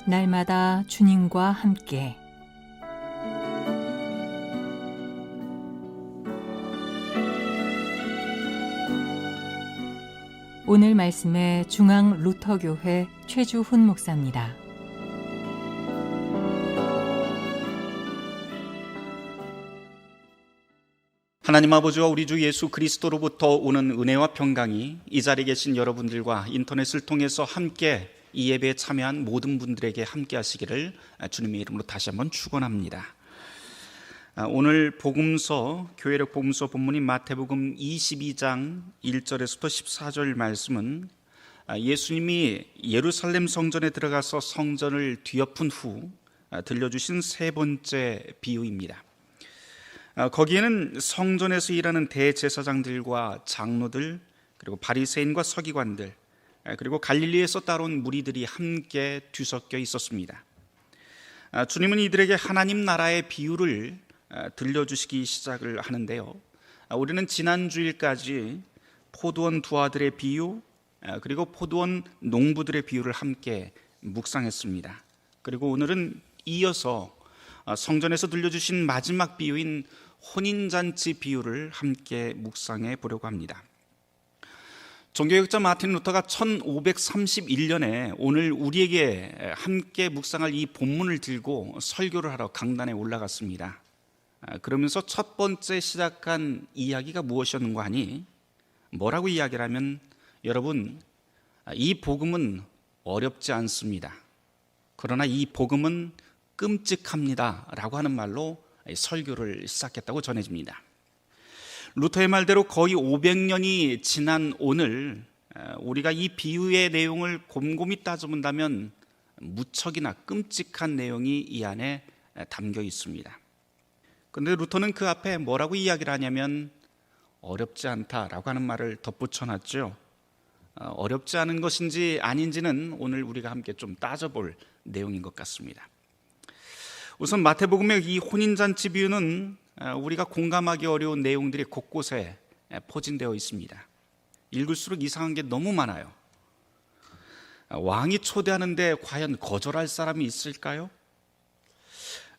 날마다 주님과 함께 오늘 말씀의 중앙 루터교회 최주훈 목사입니다. 하나님 아버지와 우리 주 예수 그리스도로부터 오는 은혜와 평강이 이 자리에 계신 여러분들과 인터넷을 통해서 함께 이 예배에 참여한 모든 분들에게 함께 하시기를 주님의 이름으로 다시 한번 축원합니다. 오늘 복음서, 교회력 복음서 본문인 마태복음 22장 1절에서부터 14절 말씀은 예수님이 예루살렘 성전에 들어가서 성전을 뒤엎은 후 들려주신 세 번째 비유입니다. 거기에는 성전에서 일하는 대제사장들과 장로들, 그리고 바리새인과 서기관들, 그리고 갈릴리에서 따라온 무리들이 함께 뒤섞여 있었습니다. 주님은 이들에게 하나님 나라의 비유를 들려주시기 시작을 하는데요, 우리는 지난 주일까지 포도원 두 아들의 비유, 그리고 포도원 농부들의 비유를 함께 묵상했습니다. 그리고 오늘은 이어서 성전에서 들려주신 마지막 비유인 혼인잔치 비유를 함께 묵상해 보려고 합니다. 종교개혁자 마틴 루터가 1531년에 오늘 우리에게 함께 묵상할 이 본문을 들고 설교를 하러 강단에 올라갔습니다. 그러면서 첫 번째 시작한 이야기가 무엇이었는가 하니, 뭐라고 이야기를 하면, 여러분, 이 복음은 어렵지 않습니다. 그러나 이 복음은 끔찍합니다 라고 하는 말로 설교를 시작했다고 전해집니다. 루터의 말대로 거의 500년이 지난 오늘 우리가 이 비유의 내용을 곰곰이 따져본다면 무척이나 끔찍한 내용이 이 안에 담겨 있습니다. 그런데 루터는 그 앞에 뭐라고 이야기를 하냐면 어렵지 않다라고 하는 말을 덧붙여놨죠. 어렵지 않은 것인지 아닌지는 오늘 우리가 함께 좀 따져볼 내용인 것 같습니다. 우선 마태복음의 이 혼인잔치 비유는 우리가 공감하기 어려운 내용들이 곳곳에 포진되어 있습니다. 읽을수록 이상한 게 너무 많아요. 왕이 초대하는데 과연 거절할 사람이 있을까요?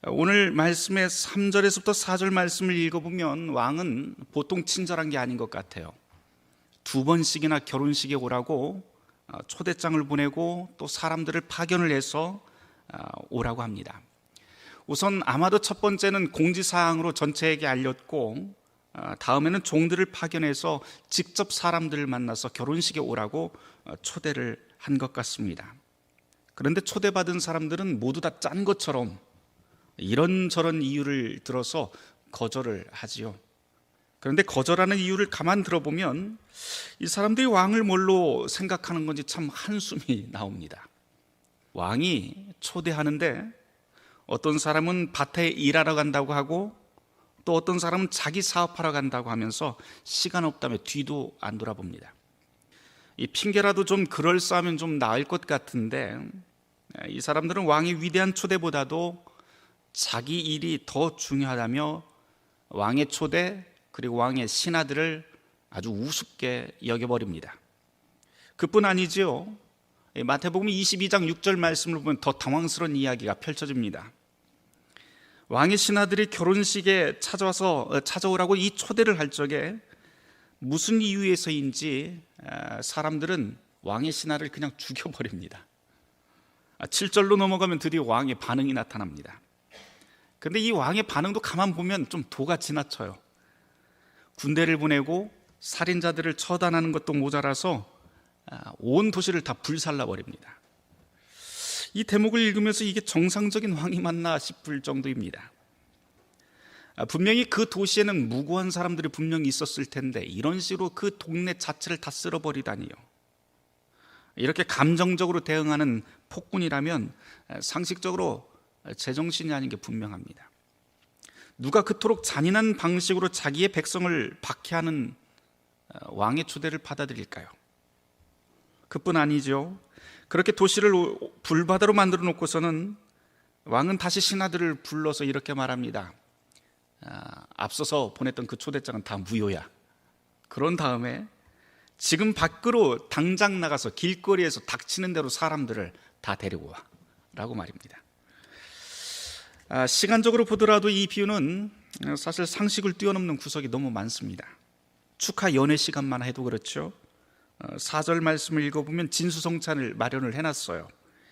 오늘 말씀의 3절에서부터 4절 말씀을 읽어보면 왕은 보통 친절한 게 아닌 것 같아요. 2번씩이나 결혼식에 오라고 초대장을 보내고 또 사람들을 파견을 해서 오라고 합니다. 우선 아마도 첫 번째는 공지사항으로 전체에게 알렸고, 다음에는 종들을 파견해서 직접 사람들을 만나서 결혼식에 오라고 초대를 한 것 같습니다. 그런데 초대받은 사람들은 모두 다 짠 것처럼 이런저런 이유를 들어서 거절을 하지요. 그런데 거절하는 이유를 가만 들어보면 이 사람들이 왕을 뭘로 생각하는 건지 참 한숨이 나옵니다. 왕이 초대하는데 어떤 사람은 밭에 일하러 간다고 하고, 또 어떤 사람은 자기 사업하러 간다고 하면서 시간 없다며 뒤도 안 돌아봅니다. 이 핑계라도 좀 그럴싸하면 좀 나을 것 같은데, 이 사람들은 왕의 위대한 초대보다도 자기 일이 더 중요하다며 왕의 초대 그리고 왕의 신하들을 아주 우습게 여겨버립니다. 그뿐 아니지요. 마태복음 22장 6절 말씀을 보면 더 당황스러운 이야기가 펼쳐집니다. 왕의 신하들이 결혼식에 찾아오라고 이 초대를 할 적에 무슨 이유에서인지 사람들은 왕의 신하를 그냥 죽여버립니다. 7절로 넘어가면 드디어 왕의 반응이 나타납니다. 그런데 이 왕의 반응도 가만 보면 좀 도가 지나쳐요. 군대를 보내고 살인자들을 처단하는 것도 모자라서 온 도시를 다 불살라버립니다. 이 대목을 읽으면서 이게 정상적인 왕이 맞나 싶을 정도입니다. 분명히 그 도시에는 무고한 사람들이 분명히 있었을 텐데 이런 식으로 그 동네 자체를 다 쓸어버리다니요. 이렇게 감정적으로 대응하는 폭군이라면 상식적으로 제정신이 아닌 게 분명합니다. 누가 그토록 잔인한 방식으로 자기의 백성을 박해하는 왕의 초대를 받아들일까요? 그뿐 아니죠. 그렇게 도시를 불바다로 만들어 놓고서는 왕은 다시 신하들을 불러서 이렇게 말합니다. 앞서서 보냈던 그 초대장은 다 무효야. 그런 다음에 지금 밖으로 당장 나가서 길거리에서 닥치는 대로 사람들을 다 데리고 와. 라고 말입니다. 시간적으로 보더라도 이 비유는 사실 상식을 뛰어넘는 구석이 너무 많습니다. 축하 연회 시간만 해도 그렇죠. 4절 말씀을 읽어보면 진수성찬을 마련을 해놨어요.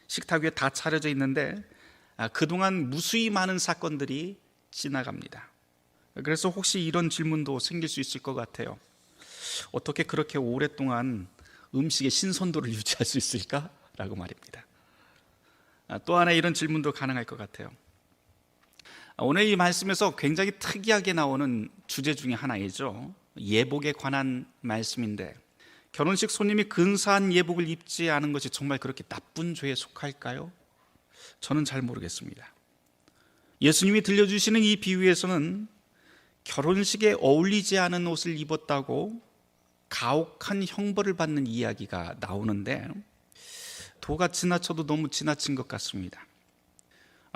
식탁 위에 다 차려져 있는데 그동안 무수히 많은 사건들이 지나갑니다. 그래서 혹시 이런 질문도 생길 수 있을 것 같아요. 어떻게 그렇게 오랫동안 음식의 신선도를 유지할 수 있을까? 라고 말입니다. 또 하나 이런 질문도 가능할 것 같아요. 오늘 이 말씀에서 굉장히 특이하게 나오는 주제 중에 하나이죠. 예복에 관한 말씀인데, 결혼식 손님이 근사한 예복을 입지 않은 것이 정말 그렇게 나쁜 죄에 속할까요? 저는 잘 모르겠습니다. 예수님이 들려주시는 이 비유에서는 결혼식에 어울리지 않은 옷을 입었다고 가혹한 형벌을 받는 이야기가 나오는데, 도가 지나쳐도 너무 지나친 것 같습니다.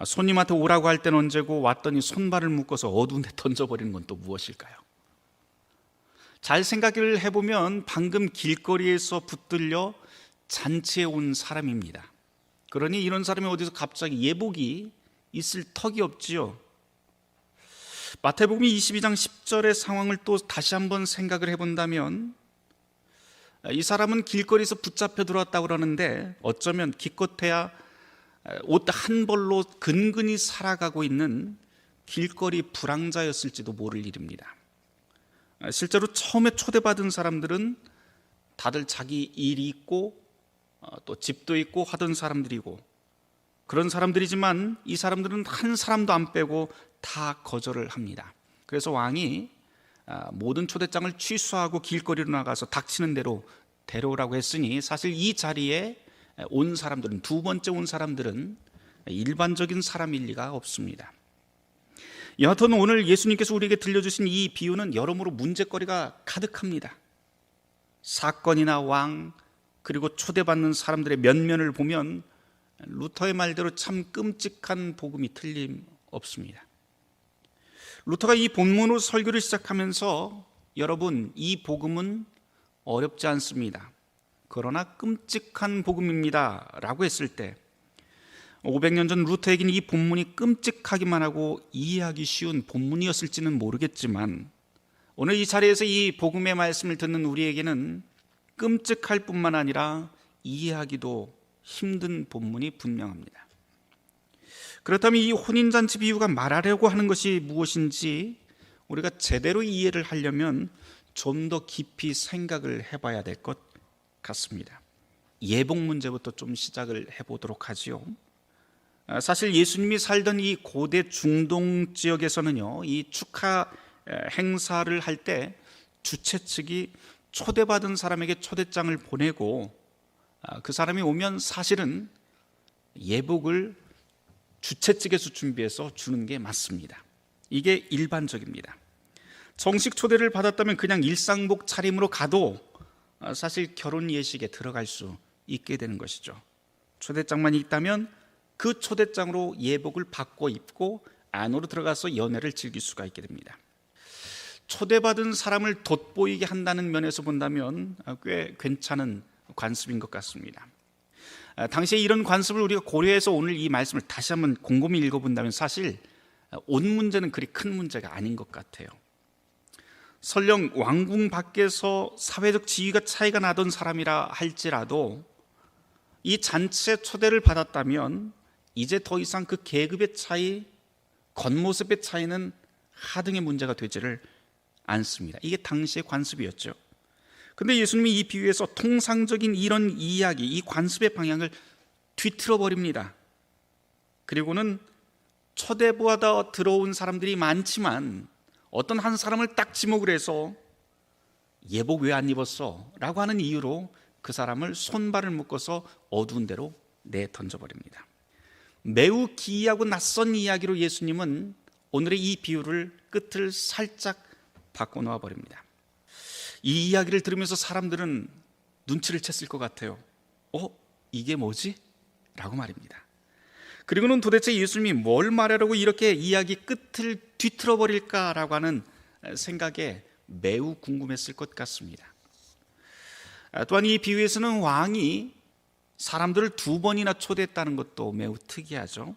손님한테 오라고 할 때는 언제고 왔더니 손발을 묶어서 어두운 데 던져버리는 건 또 무엇일까요? 잘 생각을 해보면 방금 길거리에서 붙들려 잔치에 온 사람입니다. 그러니 이런 사람이 어디서 갑자기 예복이 있을 턱이 없지요. 마태복음 22장 10절의 상황을 또 다시 한번 생각을 해본다면, 이 사람은 길거리에서 붙잡혀 들어왔다고 그러는데 어쩌면 기껏해야 옷 한 벌로 근근히 살아가고 있는 길거리 불황자였을지도 모를 일입니다. 실제로 처음에 초대받은 사람들은 다들 자기 일이 있고 또 집도 있고 하던 사람들이고, 그런 사람들이지만 이 사람들은 한 사람도 안 빼고 다 거절을 합니다. 그래서 왕이 모든 초대장을 취소하고 길거리로 나가서 닥치는 대로 데려오라고 했으니, 사실 이 자리에 온 사람들은, 두 번째 온 사람들은 일반적인 사람일 리가 없습니다. 여하튼 오늘 예수님께서 우리에게 들려주신 이 비유는 여러모로 문제거리가 가득합니다. 사건이나 왕, 그리고 초대받는 사람들의 면면을 보면 루터의 말대로 참 끔찍한 복음이 틀림없습니다. 루터가 이 본문으로 설교를 시작하면서, 여러분, 이 복음은 어렵지 않습니다, 그러나 끔찍한 복음입니다 라고 했을 때, 500년 전 루터에게는 이 본문이 끔찍하기만 하고 이해하기 쉬운 본문이었을지는 모르겠지만, 오늘 이 자리에서 이 복음의 말씀을 듣는 우리에게는 끔찍할 뿐만 아니라 이해하기도 힘든 본문이 분명합니다. 그렇다면 이 혼인잔치 비유가 말하려고 하는 것이 무엇인지 우리가 제대로 이해를 하려면 좀 더 깊이 생각을 해봐야 될 것 같습니다. 예복 문제부터 좀 시작을 해보도록 하지요. 사실 예수님이 살던 이 고대 중동 지역에서는요, 이 축하 행사를 할 때 주최 측이 초대받은 사람에게 초대장을 보내고 그 사람이 오면 사실은 예복을 주최 측에서 준비해서 주는 게 맞습니다. 이게 일반적입니다. 정식 초대를 받았다면 그냥 일상복 차림으로 가도 사실 결혼 예식에 들어갈 수 있게 되는 것이죠. 초대장만 있다면 그 초대장으로 예복을 바꿔 입고 안으로 들어가서 연애를 즐길 수가 있게 됩니다. 초대받은 사람을 돋보이게 한다는 면에서 본다면 꽤 괜찮은 관습인 것 같습니다. 당시에 이런 관습을 우리가 고려해서 오늘 이 말씀을 다시 한번 곰곰이 읽어본다면 사실 옷 문제는 그리 큰 문제가 아닌 것 같아요. 설령 왕궁 밖에서 사회적 지위가 차이가 나던 사람이라 할지라도 이 잔치에 초대를 받았다면 이제 더 이상 그 계급의 차이, 겉모습의 차이는 하등의 문제가 되지를 않습니다. 이게 당시의 관습이었죠. 그런데 예수님이 이 비유에서 통상적인 이런 이야기, 이 관습의 방향을 뒤틀어 버립니다. 그리고는 초대받아 들어온 사람들이 많지만 어떤 한 사람을 딱 지목을 해서 예복 왜 안 입었어? 라고 하는 이유로 그 사람을 손발을 묶어서 어두운 데로 내던져버립니다. 매우 기이하고 낯선 이야기로 예수님은 오늘의 이 비유를 끝을 살짝 바꿔놓아 버립니다. 이 이야기를 들으면서 사람들은 눈치를 챘을 것 같아요. 이게 뭐지? 라고 말입니다. 그리고는 도대체 예수님이 뭘 말하려고 이렇게 이야기 끝을 뒤틀어 버릴까라고 하는 생각에 매우 궁금했을 것 같습니다. 또한 이 비유에서는 왕이 사람들을 두 번이나 초대했다는 것도 매우 특이하죠.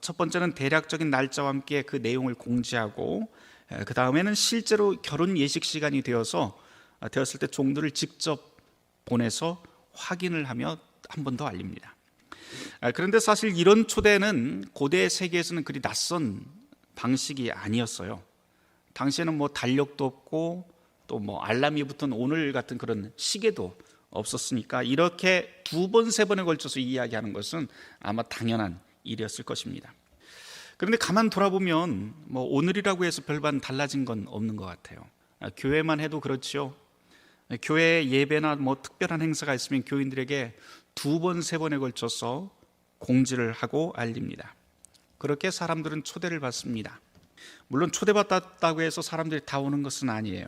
첫 번째는 대략적인 날짜와 함께 그 내용을 공지하고, 그 다음에는 실제로 결혼 예식 시간이 되었을 때 종들을 직접 보내서 확인을 하며 한 번 더 알립니다. 그런데 사실 이런 초대는 고대 세계에서는 그리 낯선 방식이 아니었어요. 당시에는 뭐 달력도 없고 또 뭐 알람이 붙은 오늘 같은 그런 시계도 없었으니까 이렇게 두 번, 세 번에 걸쳐서 이야기하는 것은 아마 당연한 일이었을 것입니다. 그런데 가만 돌아보면 뭐 오늘이라고 해서 별반 달라진 건 없는 것 같아요. 교회만 해도 그렇지요. 교회 예배나 뭐 특별한 행사가 있으면 교인들에게 두 번, 세 번에 걸쳐서 공지를 하고 알립니다. 그렇게 사람들은 초대를 받습니다. 물론 초대받았다고 해서 사람들이 다 오는 것은 아니에요.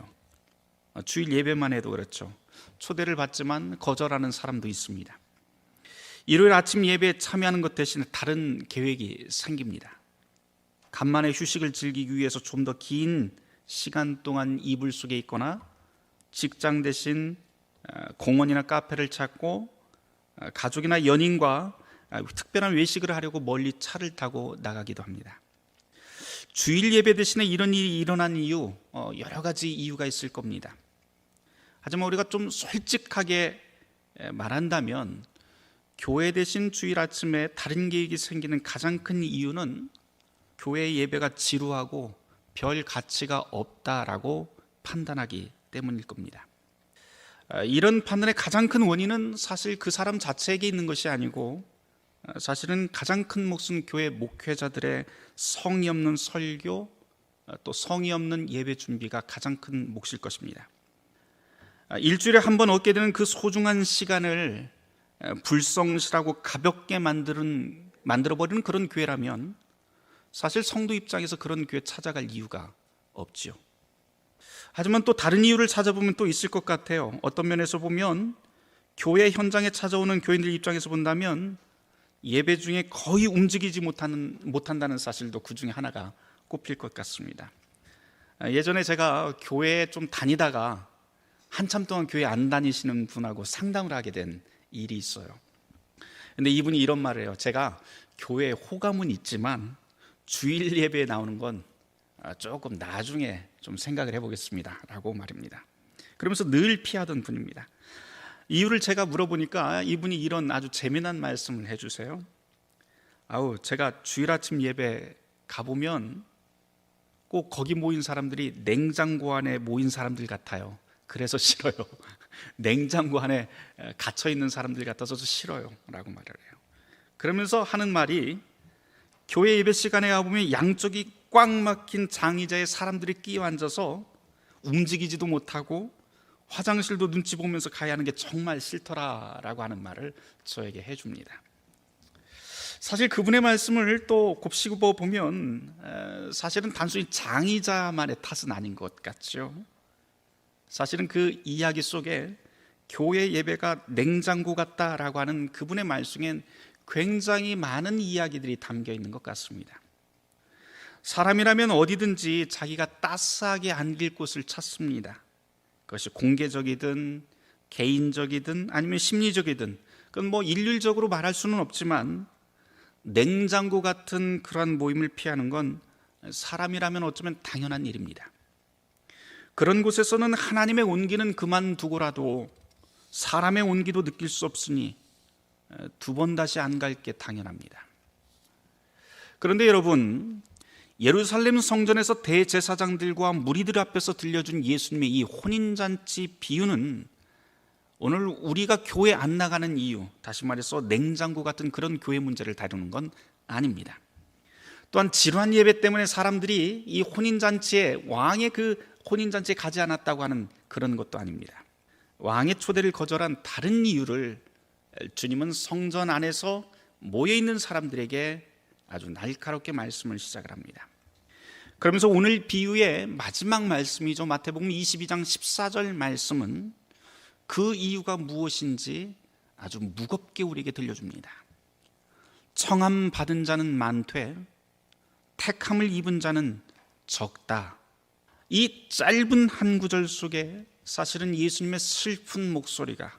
주일 예배만 해도 그렇죠. 초대를 받지만 거절하는 사람도 있습니다. 일요일 아침 예배에 참여하는 것 대신에 다른 계획이 생깁니다. 간만에 휴식을 즐기기 위해서 좀 더 긴 시간 동안 이불 속에 있거나 직장 대신 공원이나 카페를 찾고 가족이나 연인과 특별한 외식을 하려고 멀리 차를 타고 나가기도 합니다. 주일 예배 대신에 이런 일이 일어난 이유, 여러 가지 이유가 있을 겁니다. 하지만 우리가 좀 솔직하게 말한다면 교회 대신 주일 아침에 다른 계획이 생기는 가장 큰 이유는 교회 예배가 지루하고 별 가치가 없다라고 판단하기 때문일 겁니다. 이런 판단의 가장 큰 원인은 사실 그 사람 자체에게 있는 것이 아니고 사실은 가장 큰 몫은 교회 목회자들의 성의 없는 설교, 또 성의 없는 예배 준비가 가장 큰 몫일 것입니다. 일주일에 한 번 얻게 되는 그 소중한 시간을 불성실하고 가볍게 만들어버리는 그런 교회라면 사실 성도 입장에서 그런 교회 찾아갈 이유가 없지요. 하지만 또 다른 이유를 찾아보면 또 있을 것 같아요. 어떤 면에서 보면 교회 현장에 찾아오는 교인들 입장에서 본다면 예배 중에 거의 움직이지 못한다는 사실도 그 중에 하나가 꼽힐 것 같습니다. 예전에 제가 교회에 좀 다니다가 한참 동안 교회 안 다니시는 분하고 상담을 하게 된 일이 있어요. 근데 이분이 이런 말을 해요. 제가 교회에 호감은 있지만 주일 예배에 나오는 건 조금 나중에 좀 생각을 해보겠습니다 라고 말입니다. 그러면서 늘 피하던 분입니다. 이유를 제가 물어보니까 이분이 이런 아주 재미난 말씀을 해주세요. 제가 주일 아침 예배 가보면 꼭 거기 모인 사람들이 냉장고 안에 모인 사람들 같아요. 그래서 싫어요. 냉장고 안에 갇혀있는 사람들 같아서 싫어요 라고 말을 해요. 그러면서 하는 말이 교회 예배 시간에 가보면 양쪽이 꽉 막힌 장의자에 사람들이 끼어 앉아서 움직이지도 못하고 화장실도 눈치 보면서 가야 하는 게 정말 싫더라라고 하는 말을 저에게 해줍니다. 사실 그분의 말씀을 또 곱씹어 보면 사실은 단순히 장의자만의 탓은 아닌 것 같죠. 사실은 그 이야기 속에 교회 예배가 냉장고 같다라고 하는 그분의 말씀엔 굉장히 많은 이야기들이 담겨 있는 것 같습니다. 사람이라면 어디든지 자기가 따스하게 안길 곳을 찾습니다. 그것이 공개적이든 개인적이든 아니면 심리적이든 그건 뭐 일률적으로 말할 수는 없지만 냉장고 같은 그러한 모임을 피하는 건 사람이라면 어쩌면 당연한 일입니다. 그런 곳에서는 하나님의 온기는 그만두고라도 사람의 온기도 느낄 수 없으니 두 번 다시 안 갈 게 당연합니다. 그런데 여러분, 예루살렘 성전에서 대제사장들과 무리들 앞에서 들려준 예수님의 이 혼인잔치 비유는 오늘 우리가 교회 안 나가는 이유, 다시 말해서 냉장고 같은 그런 교회 문제를 다루는 건 아닙니다. 또한 지루한 예배 때문에 사람들이 이 혼인잔치에 왕의 그 혼인잔치에 가지 않았다고 하는 그런 것도 아닙니다. 왕의 초대를 거절한 다른 이유를 주님은 성전 안에서 모여있는 사람들에게 아주 날카롭게 말씀을 시작을 합니다. 그러면서 오늘 비유의 마지막 말씀이죠. 마태복음 22장 14절 말씀은 그 이유가 무엇인지 아주 무겁게 우리에게 들려줍니다. 청함 받은 자는 많되 택함을 입은 자는 적다. 이 짧은 한 구절 속에 사실은 예수님의 슬픈 목소리가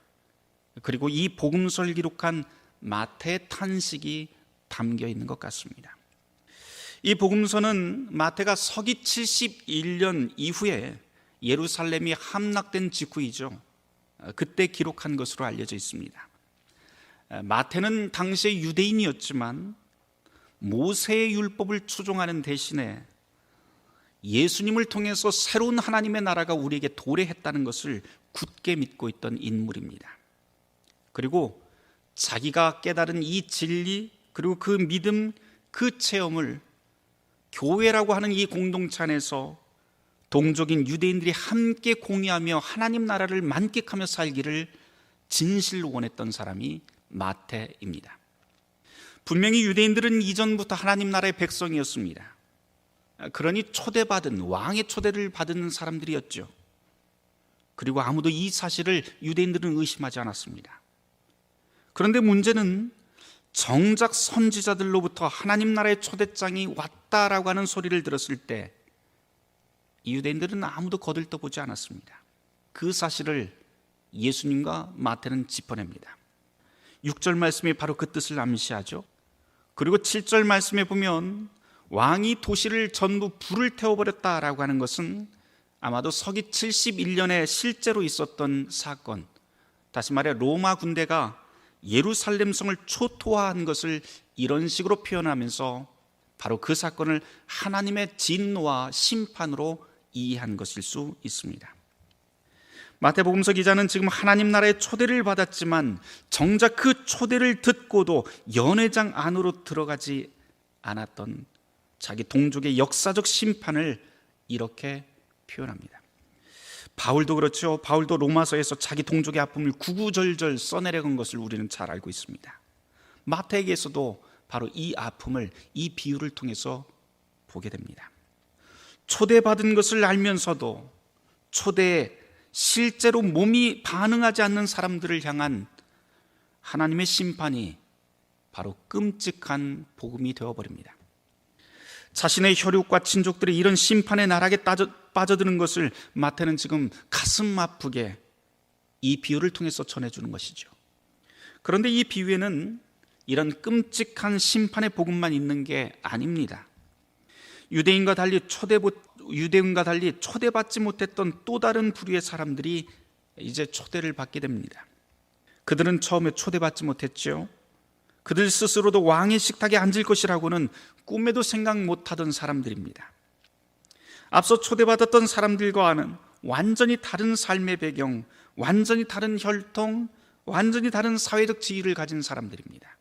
그리고 이 복음서를 기록한 마태의 탄식이 담겨 있는 것 같습니다. 이 복음서는 마태가 서기 71년 이후에 예루살렘이 함락된 직후이죠. 그때 기록한 것으로 알려져 있습니다. 마태는 당시의 유대인이었지만 모세의 율법을 추종하는 대신에 예수님을 통해서 새로운 하나님의 나라가 우리에게 도래했다는 것을 굳게 믿고 있던 인물입니다. 그리고 자기가 깨달은 이 진리, 그리고 그 믿음, 그 체험을 교회라고 하는 이 공동체 안에서 동족인 유대인들이 함께 공유하며 하나님 나라를 만끽하며 살기를 진실로 원했던 사람이 마태입니다. 분명히 유대인들은 이전부터 하나님 나라의 백성이었습니다. 그러니 초대받은, 왕의 초대를 받은 사람들이었죠. 그리고 아무도 이 사실을 유대인들은 의심하지 않았습니다. 그런데 문제는 정작 선지자들로부터 하나님 나라의 초대장이 왔다라고 하는 소리를 들었을 때 이 유대인들은 아무도 거들떠보지 않았습니다. 그 사실을 예수님과 마태는 짚어냅니다. 6절 말씀이 바로 그 뜻을 암시하죠. 그리고 7절 말씀에 보면 왕이 도시를 전부 불을 태워버렸다라고 하는 것은 아마도 서기 71년에 실제로 있었던 사건, 다시 말해 로마 군대가 예루살렘 성을 초토화한 것을 이런 식으로 표현하면서 바로 그 사건을 하나님의 진노와 심판으로 이해한 것일 수 있습니다. 마태복음서 기자는 지금 하나님 나라의 초대를 받았지만 정작 그 초대를 듣고도 연회장 안으로 들어가지 않았던 자기 동족의 역사적 심판을 이렇게 표현합니다. 바울도 그렇죠. 바울도 로마서에서 자기 동족의 아픔을 구구절절 써내려간 것을 우리는 잘 알고 있습니다. 마태에게서도 바로 이 아픔을 이 비유를 통해서 보게 됩니다. 초대받은 것을 알면서도 초대에 실제로 몸이 반응하지 않는 사람들을 향한 하나님의 심판이 바로 끔찍한 복음이 되어버립니다. 자신의 혈육과 친족들이 이런 심판의 나락에 빠져드는 것을 마태는 지금 가슴 아프게 이 비유를 통해서 전해주는 것이죠. 그런데 이 비유에는 이런 끔찍한 심판의 복음만 있는 게 아닙니다. 유대인과 달리 초대받지 못했던 또 다른 부류의 사람들이 이제 초대를 받게 됩니다. 그들은 처음에 초대받지 못했죠. 그들 스스로도 왕의 식탁에 앉을 것이라고는 꿈에도 생각 못하던 사람들입니다. 앞서 초대받았던 사람들과는 완전히 다른 삶의 배경, 완전히 다른 혈통, 완전히 다른 사회적 지위를 가진 사람들입니다.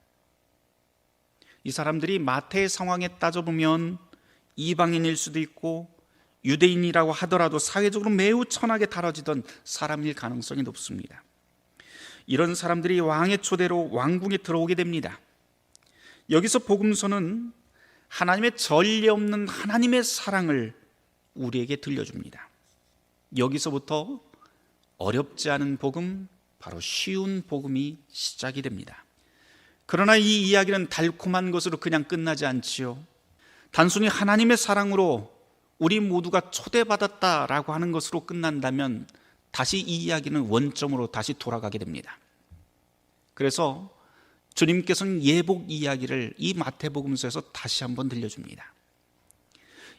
이 사람들이 마태의 상황에 따져보면 이방인일 수도 있고 유대인이라고 하더라도 사회적으로 매우 천하게 다뤄지던 사람일 가능성이 높습니다. 이런 사람들이 왕의 초대로 왕궁에 들어오게 됩니다. 여기서 복음서는 하나님의 전례 없는 하나님의 사랑을 우리에게 들려줍니다. 여기서부터 어렵지 않은 복음, 바로 쉬운 복음이 시작이 됩니다. 그러나 이 이야기는 달콤한 것으로 그냥 끝나지 않지요. 단순히 하나님의 사랑으로 우리 모두가 초대받았다라고 하는 것으로 끝난다면 다시 이 이야기는 원점으로 다시 돌아가게 됩니다. 그래서 주님께서는 예복 이야기를 이 마태복음서에서 다시 한번 들려줍니다.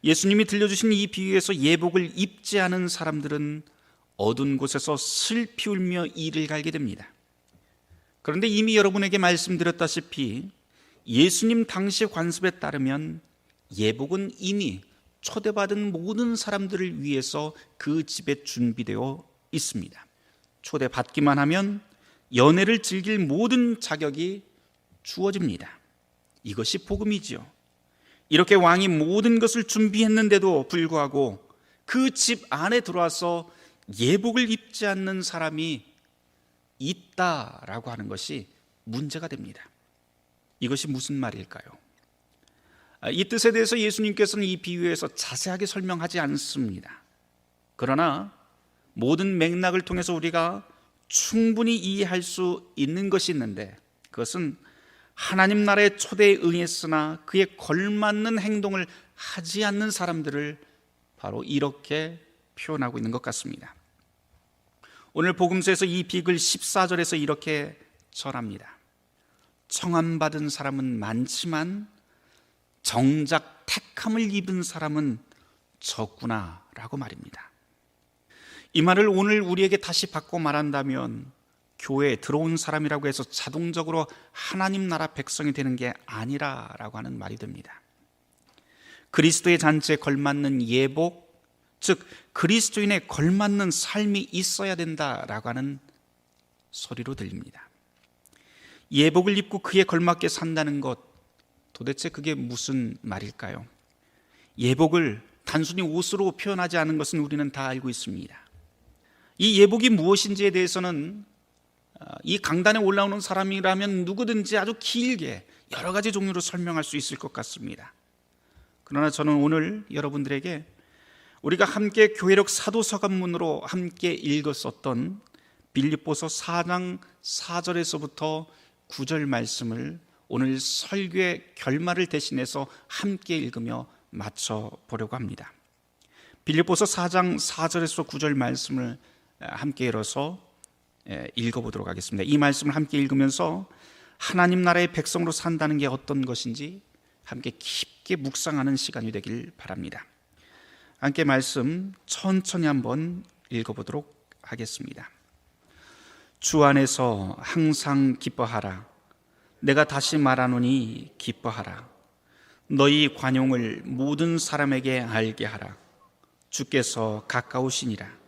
예수님이 들려주신 이 비유에서 예복을 입지 않은 사람들은 어두운 곳에서 슬피 울며 이를 갈게 됩니다. 그런데 이미 여러분에게 말씀드렸다시피 예수님 당시의 관습에 따르면 예복은 이미 초대받은 모든 사람들을 위해서 그 집에 준비되어 있습니다. 초대받기만 하면 연애를 즐길 모든 자격이 주어집니다. 이것이 복음이지요. 이렇게 왕이 모든 것을 준비했는데도 불구하고 그 집 안에 들어와서 예복을 입지 않는 사람이 있다라고 하는 것이 문제가 됩니다. 이것이 무슨 말일까요? 이 뜻에 대해서 예수님께서는 이 비유에서 자세하게 설명하지 않습니다. 그러나 모든 맥락을 통해서 우리가 충분히 이해할 수 있는 것이 있는데, 그것은 하나님 나라의 초대에 응했으나 그에 걸맞는 행동을 하지 않는 사람들을 바로 이렇게 표현하고 있는 것 같습니다. 오늘 복음서에서 이 빅을 14절에서 이렇게 전합니다. 청함받은 사람은 많지만 정작 택함을 입은 사람은 적구나 라고 말입니다. 이 말을 오늘 우리에게 다시 바꿔 말한다면 교회에 들어온 사람이라고 해서 자동적으로 하나님 나라 백성이 되는 게 아니라라고 하는 말이 됩니다. 그리스도의 잔치에 걸맞는 예복, 즉 그리스도인에 걸맞는 삶이 있어야 된다라고 하는 소리로 들립니다. 예복을 입고 그에 걸맞게 산다는 것, 도대체 그게 무슨 말일까요? 예복을 단순히 옷으로 표현하지 않은 것은 우리는 다 알고 있습니다. 이 예복이 무엇인지에 대해서는 이 강단에 올라오는 사람이라면 누구든지 아주 길게 여러 가지 종류로 설명할 수 있을 것 같습니다. 그러나 저는 오늘 여러분들에게 우리가 함께 교회력 사도서관문으로 함께 읽었었던 빌립보서 4장 4절에서부터 9절 말씀을 오늘 설교의 결말을 대신해서 함께 읽으며 맞춰보려고 합니다. 빌립보서 4장 4절에서 9절 말씀을 함께 열어서 읽어보도록 하겠습니다. 이 말씀을 함께 읽으면서 하나님 나라의 백성으로 산다는 게 어떤 것인지 함께 깊게 묵상하는 시간이 되길 바랍니다. 함께 말씀 천천히 한번 읽어보도록 하겠습니다. 주 안에서 항상 기뻐하라. 내가 다시 말하노니 기뻐하라. 너희 관용을 모든 사람에게 알게 하라. 주께서 가까우시니라.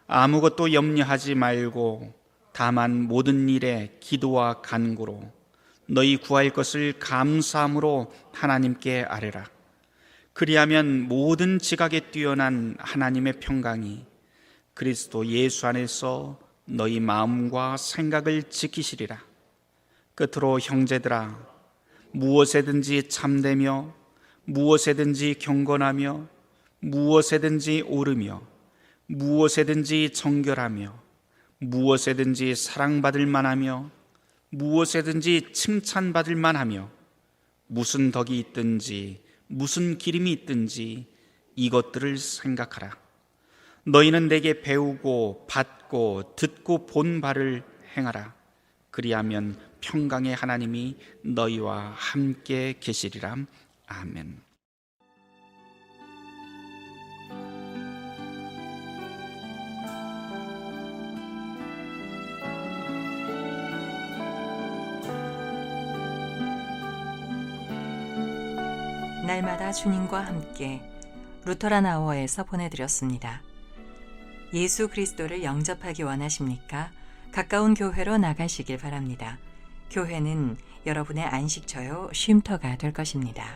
아무것도 염려하지 말고 다만 모든 일에 기도와 간구로 너희 구할 것을 감사함으로 하나님께 아뢰라. 그리하면 모든 지각에 뛰어난 하나님의 평강이 그리스도 예수 안에서 너희 마음과 생각을 지키시리라. 끝으로 형제들아, 무엇에든지 참되며 무엇에든지 경건하며 무엇에든지 옳으며 무엇에든지 정결하며 무엇에든지 사랑받을 만하며 무엇에든지 칭찬받을 만하며 무슨 덕이 있든지 무슨 기림이 있든지 이것들을 생각하라. 너희는 내게 배우고 받고 듣고 본 바를 행하라. 그리하면 평강의 하나님이 너희와 함께 계시리라. 아멘. 날마다 주님과 함께 루터란 아워에서 보내드렸습니다. 예수 그리스도를 영접하기 원하십니까? 가까운 교회로 나가시길 바랍니다. 교회는 여러분의 안식처요 쉼터가 될 것입니다.